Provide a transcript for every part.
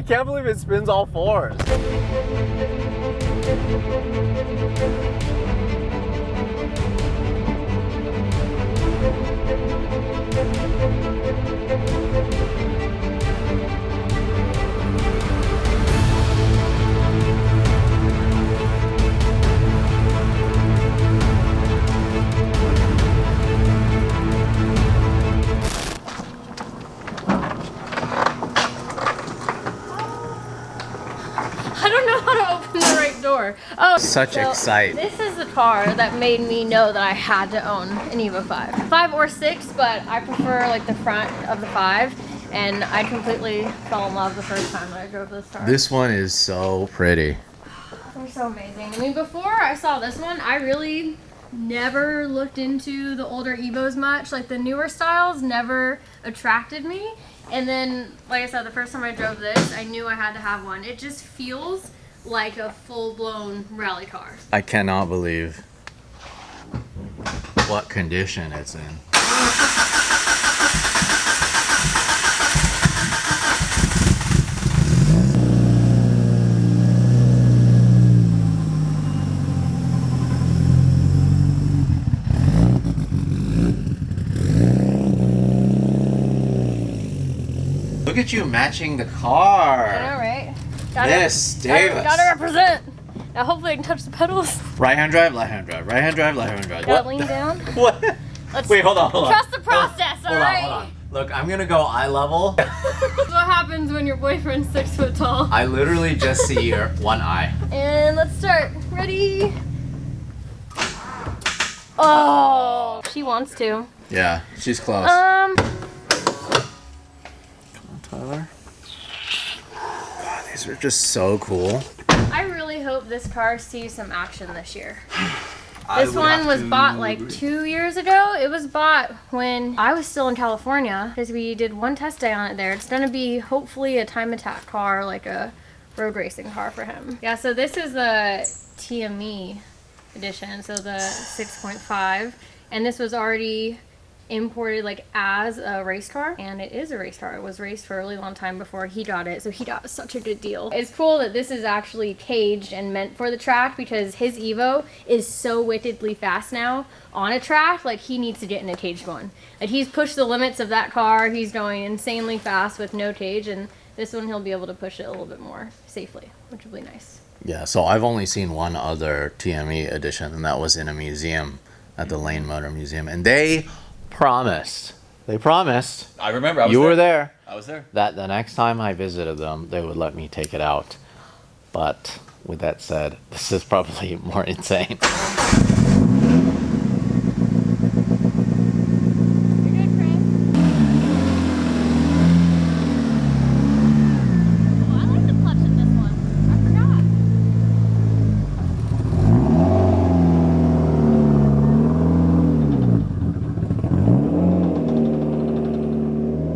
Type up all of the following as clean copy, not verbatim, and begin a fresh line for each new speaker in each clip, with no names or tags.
can't believe it spins all fours.
Oh,
Such
so
excite.
This is the car that made me know that I had to own an Evo 5. 5 or 6, but I prefer like the front of the 5. And I completely fell in love the first time that I drove this car.
This one is so pretty.
They're so amazing. I mean, before I saw this one, I really never looked into the older Evos much. Like the newer styles never attracted me. And then, like I said, the first time I drove this, I knew I had to have one. It just feels like a full-blown rally car.
I cannot believe what condition it's in. Look at you matching the car.
I know, right?
Yes, Davis.
Gotta represent. Now hopefully I can touch the pedals.
Right hand drive, left hand drive. Right hand drive, left hand drive.
Gotta lean down.
What? Wait, hold on.
Trust the process, alright?
Hold on. Look, I'm gonna go eye level.
What happens when your boyfriend's 6 foot tall?
I literally just see your one eye.
And let's start. Ready? Oh, she wants to.
Yeah, she's close.
Come
on, Tyler. God, these are just so cool.
I really hope this car sees some action this year. This one was bought like 2 years ago. It was bought when I was still in California because we did one test day on it there. It's gonna be hopefully a time attack car, like a road racing car for him. Yeah, so this is the TME edition, so the 6.5, and this was already imported like as a race car, and it is a race car. It was raced for a really long time before he got it, so he got such a good deal. It's cool that this is actually caged and meant for the track because his Evo is so wickedly fast now on a track. Like he needs to get in a caged one. Like he's pushed the limits of that car. He's going insanely fast with no cage, and this one he'll be able to push it a little bit more safely, which will be nice.
Yeah, so I've only seen one other TME edition, and that was in a museum at the Lane Motor Museum, and they promised. I remember. You were there.
I was there.
That the next time I visited them, they would let me take it out. But with that said, this is probably more insane.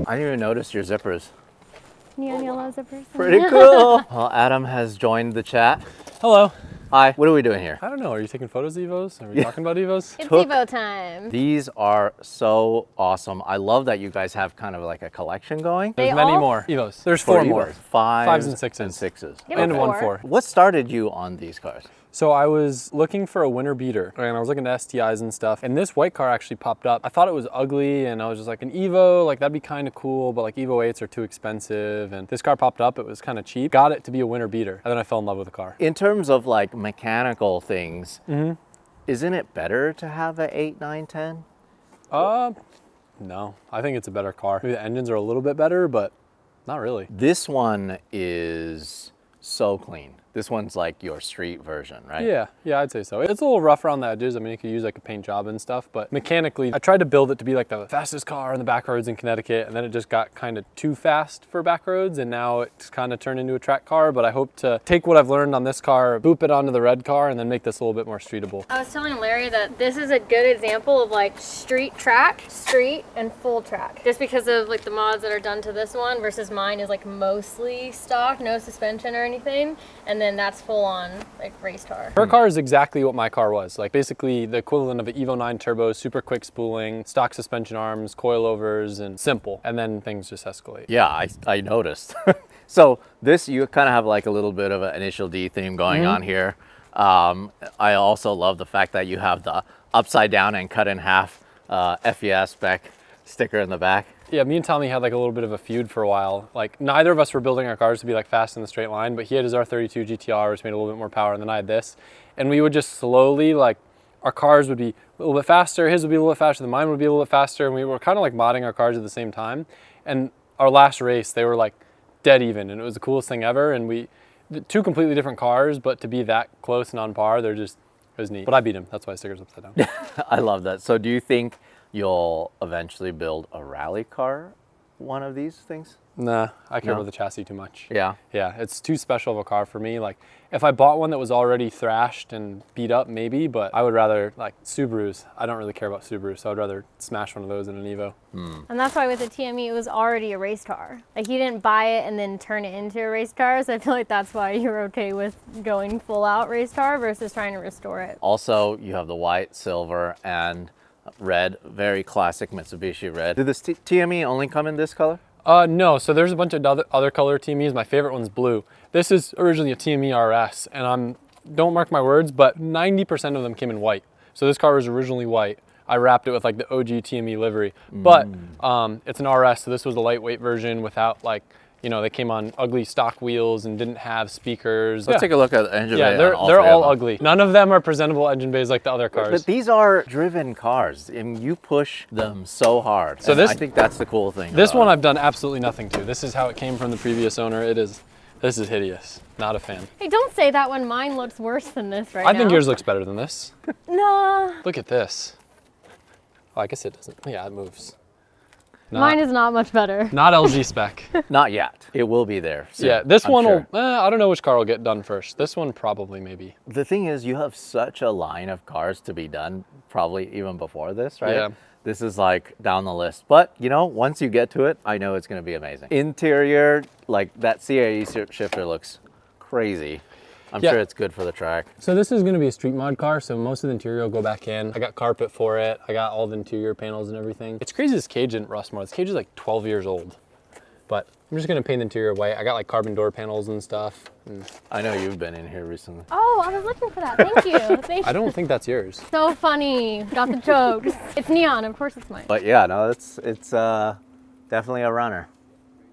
I didn't even notice your zippers.
Neon yellow zippers.
Pretty cool. Well, Adam has joined the chat.
Hello.
Hi. What are we doing here?
I don't know. Are you taking photos of Evos? Are we talking about Evos?
It's Evo time.
These are so awesome. I love that you guys have kind of like a collection going.
There's many more Evos. There's four more.
Fives
and sixes.
And
one four.
What started you on these cars?
So I was looking for a winter beater, and I was looking at STIs and stuff, and this white car actually popped up. I thought it was ugly, and I was just like, an Evo, like that'd be kind of cool, but like Evo 8s are too expensive, and this car popped up. It was kind of cheap. Got it to be a winter beater, and then I fell in love with the car.
In terms of like mechanical things, isn't it better to have a 8, 9, 10?
No, I think it's a better car. Maybe the engines are a little bit better, but not really.
This one is so clean. This one's like your street version, right?
Yeah, I'd say so. It's a little rough around the edges. I mean, you could use like a paint job and stuff, but mechanically, I tried to build it to be like the fastest car on the back roads in Connecticut, and then it just got kind of too fast for back roads, and now it's kind of turned into a track car, but I hope to take what I've learned on this car, boop it onto the red car, and then make this a little bit more streetable.
I was telling Larry that this is a good example of like street track, street, and full track. Just because of like the mods that are done to this one versus mine is like mostly stock, no suspension or anything, and then that's full on like race car.
Her car is exactly what my car was. Like basically the equivalent of an Evo 9 turbo, super quick spooling, stock suspension arms, coilovers, and simple. And then things just escalate.
Yeah, I noticed. So this, you kind of have like a little bit of an Initial D theme going on here. I also love the fact that you have the upside down and cut in half FES spec sticker in the back.
Yeah, me and Tommy had like a little bit of a feud for a while. Like neither of us were building our cars to be like fast in the straight line, but he had his R32 GTR, which made a little bit more power, and then I had this. And we would just slowly, like, our cars would be a little bit faster, his would be a little bit faster, then mine would be a little bit faster, and we were kind of like modding our cars at the same time. And our last race, they were like dead even, and it was the coolest thing ever. And we, two completely different cars, but to be that close and on par, they're just, it was neat. But I beat him, that's why sticker's upside down.
I love that. So do you think you'll eventually build a rally car, one of these things?
Nah, I care about the chassis too much.
Yeah.
Yeah, it's too special of a car for me. Like, if I bought one that was already thrashed and beat up, maybe, but I would rather, like, Subarus. I don't really care about Subarus, so I'd rather smash one of those in an Evo.
And that's why with the TME, it was already a race car. Like, you didn't buy it and then turn it into a race car, so I feel like that's why you're okay with going full out race car versus trying to restore it.
Also, you have the white, silver, and red, very classic Mitsubishi red. Did this TME only come in this color?
No, so there's a bunch of other color TMEs. My favorite one's blue. This is originally a TME RS, and don't mark my words, but 90% of them came in white. So this car was originally white. I wrapped it with like the OG TME livery, but it's an RS, so this was the lightweight version without like, you know, they came on ugly stock wheels and didn't have speakers.
Let's take a look at the engine bay.
Yeah, they're all ugly. None of them are presentable engine bays like the other cars.
But these are driven cars, and you push them so hard. So I think that's the cool thing.
This one I've done absolutely nothing to. This is how it came from the previous owner. This is hideous. Not a fan.
Hey, don't say that when mine looks worse than this right now.
I think yours looks better than this.
No.
Look at this. Oh, I guess it doesn't. Yeah, it moves.
Mine is not much better.
Not LG spec.
Not yet. It will be there soon,
Yeah, this one
sure.
will, I don't know which car will get done first. This one probably maybe.
The thing is, you have such a line of cars to be done, probably even before this, right?
Yeah.
This is like down the list. But, you know, once you get to it, I know it's going to be amazing. Interior, like that CAE shifter looks crazy. I'm sure it's good for the track.
So this is going to be a street mod car, so most of the interior will go back in. I got carpet for it. I got all the interior panels and everything. It's crazy this cage didn't rust more. This cage is like 12 years old. But I'm just going to paint the interior white. I got like carbon door panels and stuff.
I know you've been in here recently.
Oh, I was looking for that. Thank you. Thank you.
I don't think that's yours.
So funny. Got the jokes. It's neon. Of course it's mine.
But yeah, no, it's definitely a runner.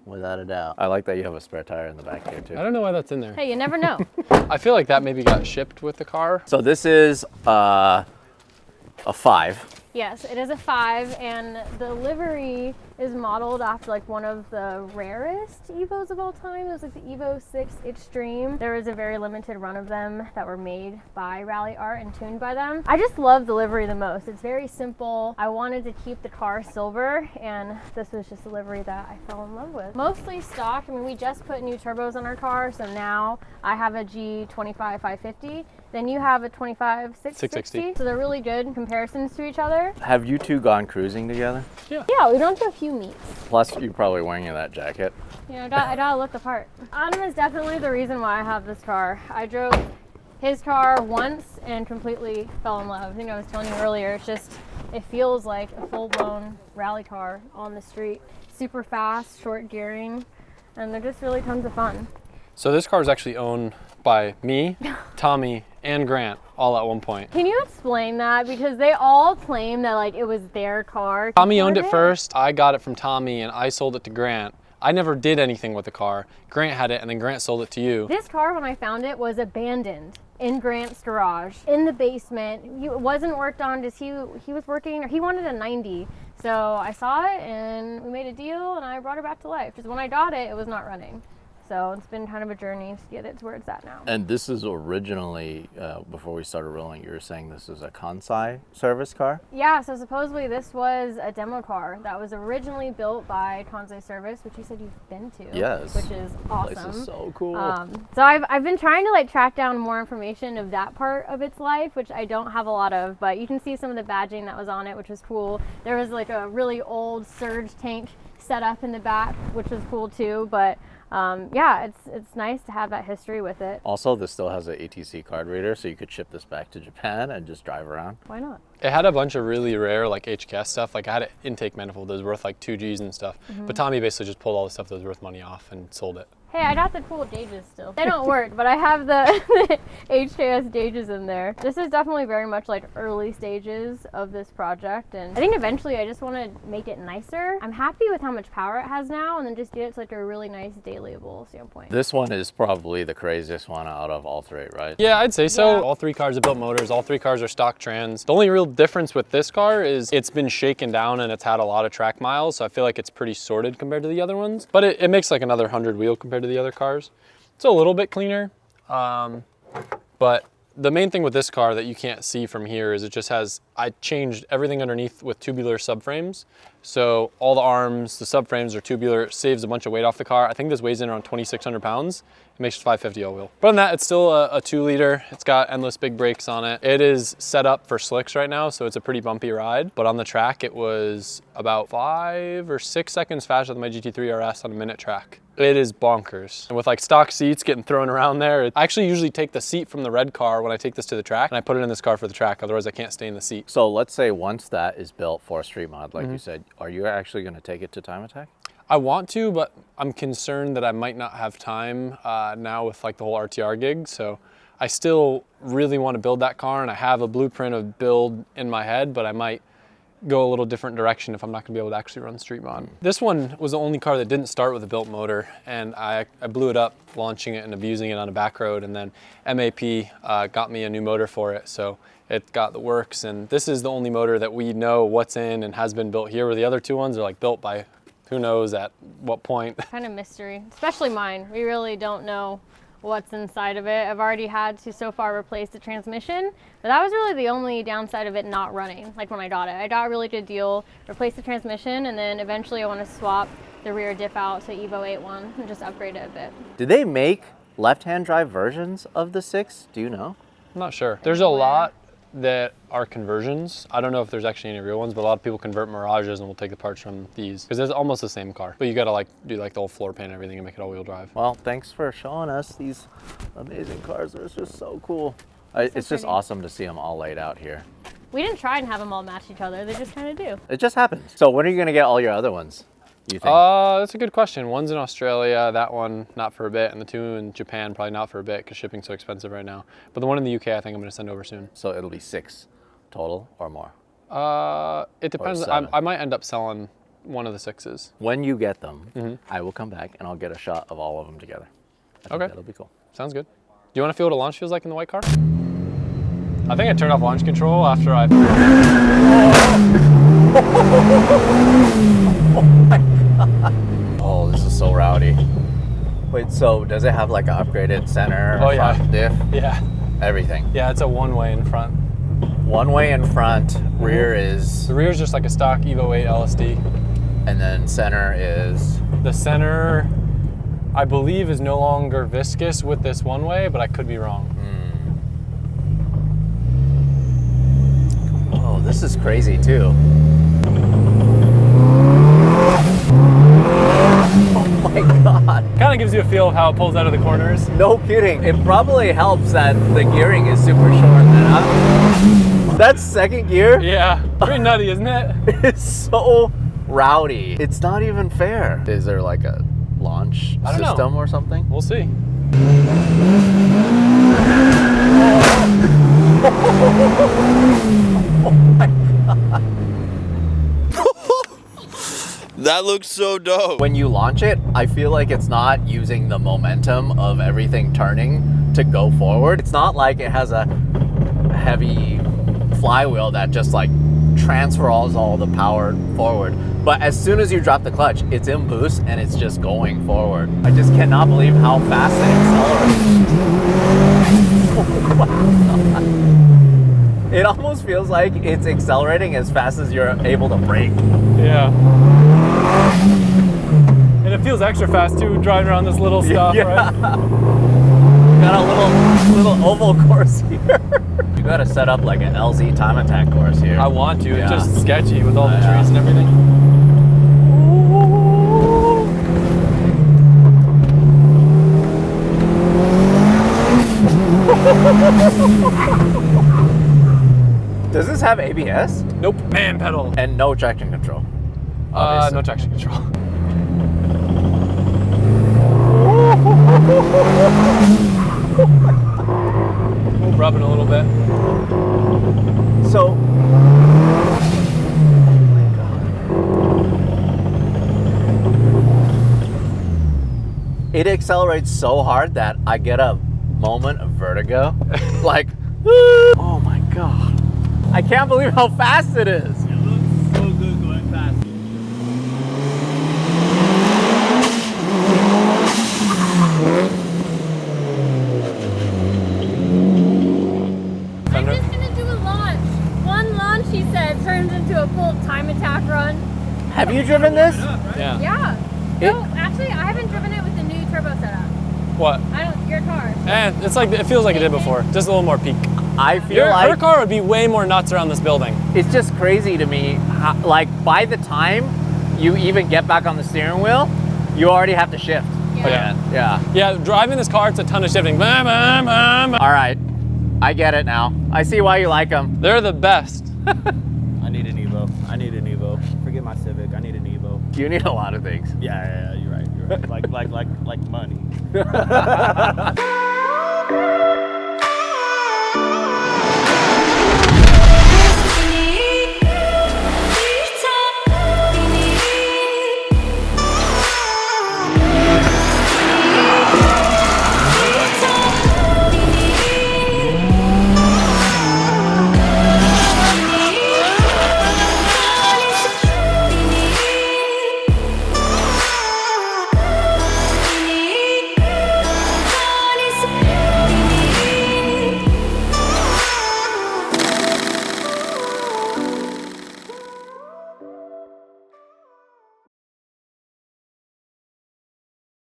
Without a doubt. I like that you have a spare tire in the back here too.
I don't know why that's in there.
Hey, you never know.
I feel like that maybe got shipped with the car.
So this is a 5.
Yes, it is a 5, and the livery is modeled after like one of the rarest Evos of all time. It was like the Evo 6 Extreme. There was a very limited run of them that were made by Rally Art and tuned by them. I just love the livery the most. It's very simple. I wanted to keep the car silver, and this was just a livery that I fell in love with. Mostly stock. I mean, we just put new turbos on our car, so now I have a G25 550. Then you have a 25 660. So they're really good comparisons to each other.
Have you two gone cruising together?
Yeah.
Yeah, we don't do a few meets.
Plus, you're probably wearing that jacket.
You know, I gotta look the part. Adam is definitely the reason why I have this car. I drove his car once and completely fell in love. I think I was telling you earlier, it feels like a full-blown rally car on the street. Super fast, short gearing, and they're just really tons of fun.
So this car is actually owned by me, Tommy, and Grant all at one point.
Can you explain that? Because they all claim that like it was their car.
Tommy owned it first, I got it from Tommy, and I sold it to Grant. I never did anything with the car. Grant had it, and then Grant sold it to you.
This car, when I found it, was abandoned in Grant's garage, in the basement. It wasn't worked on, he was working, or he wanted a 90. So I saw it, and we made a deal, and I brought it back to life. Because when I got it, it was not running. So it's been kind of a journey to get it to where it's at now.
And this is originally, before we started rolling, you were saying this is a Kansai service car?
Yeah, so supposedly this was a demo car that was originally built by Kansai Service, which you said you've been to.
Yes.
Which is awesome.
This is so cool.
So I've been trying to like track down more information of that part of its life, which I don't have a lot of, but you can see some of the badging that was on it, which was cool. There was like a really old surge tank set up in the back, which was cool too, but yeah, it's nice to have that history with it.
Also, this still has an ATC card reader, so you could ship this back to Japan and just drive around.
Why not?
It had a bunch of really rare like HKS stuff. Like I had an intake manifold that was worth like 2 Gs and stuff. But Tommy basically just pulled all the stuff that was worth money off and sold it.
Hey, I got the cool gauges still. They don't work, but I have the HKS gauges in there. This is definitely very much like early stages of this project, and I think eventually I just want to make it nicer. I'm happy with how much power it has now, and then just get it to like a really nice dailyable standpoint.
This one is probably the craziest one out of all three, right?
Yeah, I'd say so.
Yeah.
All three cars have built motors. All three cars are stock trans. The only real difference with this car is it's been shaken down and it's had a lot of track miles, so I feel like it's pretty sorted compared to the other ones. But it makes like another 100 wheel compared to the other cars. It's a little bit cleaner, but the main thing with this car that you can't see from here is it just has, I changed everything underneath with tubular subframes. So all the arms, the subframes are tubular. It saves a bunch of weight off the car. I think this weighs in around 2,600 pounds. It makes 550 all-wheel. But on that, it's still a 2-liter. It's got endless big brakes on it. It is set up for slicks right now, so it's a pretty bumpy ride. But on the track, it was about 5 or 6 seconds faster than my GT3 RS on a minute track. It is bonkers. And with like stock seats getting thrown around there, I actually usually take the seat from the red car when I take this to the track, and I put it in this car for the track, otherwise I can't stay in the seat.
So let's say once that is built for a street mod, like you said, are you actually going to take it to time attack?
I want to, but I'm concerned that I might not have time now with like the whole RTR gig. So I still really want to build that car, and I have a blueprint of build in my head, but I might go a little different direction if I'm not gonna be able to actually run street mod. This one was the only car that didn't start with a built motor, and I blew it up launching it and abusing it on a back road, and then MAP got me a new motor for it, so it got the works. And this is the only motor that we know what's in and has been built here, where the other two ones are like built by who knows at what point.
Kind of mystery, especially mine. We really don't know what's inside of it. I've already had to so far replace the transmission, but that was really the only downside of it not running. Like when I got it, I got a really good deal, replaced the transmission, and then eventually I want to swap the rear diff out to Evo 8.1 and just upgrade it a bit.
Do they make left-hand drive versions of the 6? Do you know?
I'm not sure. There's a lot that are conversions. I don't know if there's actually any real ones, but a lot of people convert Mirages and will take the parts from these because it's almost the same car, but you gotta like do like the whole floor pan and everything and make it all-wheel drive.
Well, thanks for showing us these amazing cars. They're just so cool. It's just
pretty.
awesome to see them all laid out here.
We didn't try and have them all match each other. They just kind of do.
It just happens. So when are you gonna get all your other ones, you think?
That's a good question. One's in Australia, that one not for a bit, and the two in Japan probably not for a bit because shipping's so expensive right now. But the one in the UK I think I'm gonna send over soon.
So it'll be 6 total or more?
It depends.
Or 7.
I might end up selling one of the 6s.
When you get them, I will come back and I'll get a shot of all of them together. I think
Okay.
that'll be cool.
Sounds good. Do you want to feel what a launch feels like in the white car? I think I turned off launch control after I...
Oh my God. Oh, this is so rowdy. Wait, so does it have like an upgraded center,
Oh, yeah.
front diff,
Yeah.
everything?
Yeah, it's a one-way in front.
One way in front, rear is,
The rear is just like a stock Evo 8 LSD.
and then center is,
The center, I believe, is no longer viscous with this one-way, but I could be wrong.
oh, this is crazy too. Oh my God.
Kind of gives you a feel of how it pulls out of the corners.
No kidding. It probably helps that the gearing is super short. That's second gear.
Yeah, pretty nutty, isn't it?
It's so rowdy. It's not even fair. Is there like a launch
I don't know.
system or something?
We'll see.
Oh my God.
That looks so dope.
When you launch it, I feel like it's not using the momentum of everything turning to go forward. It's not like it has a heavy flywheel that just like transfers all the power forward. But as soon as you drop the clutch, it's in boost and it's just going forward. I just cannot believe how fast it accelerates. Oh my God. It almost feels like it's accelerating as fast as you're able to brake.
Yeah. And it feels extra fast too, driving around this little stuff, right?
Got a little oval course here. You gotta set up like an LZ time attack course here.
I want to.
Yeah.
It's just sketchy with all the
Yeah.
trees and everything.
Does this have ABS?
Nope. Man pedal.
And no traction control? Obviously.
No traction control. Rubbing a little bit.
So, it accelerates so hard that I get a moment of vertigo. Like, oh my God. I can't believe how fast it is.
It looks so good going fast.
I'm just gonna do a launch. One launch, he said, turns into a full time attack run.
Have you driven this?
Yeah.
Yeah. No, actually, I haven't driven it with the new turbo setup.
What?
Your car.
It's like, it feels like it did before. Just a little more peak.
I feel like
her car would be way more nuts around this building.
it's just crazy to me. How, like, by the time you even get back on the steering wheel, you already have to shift.
Yeah.
Yeah.
Yeah, driving this car, it's a ton of shifting.
All right. I get it now. I see why you like them.
They're the best.
I need an Evo. I need an Evo. Forget my Civic. I need an Evo.
You need a lot of things.
Yeah, you're right. You're right. like money.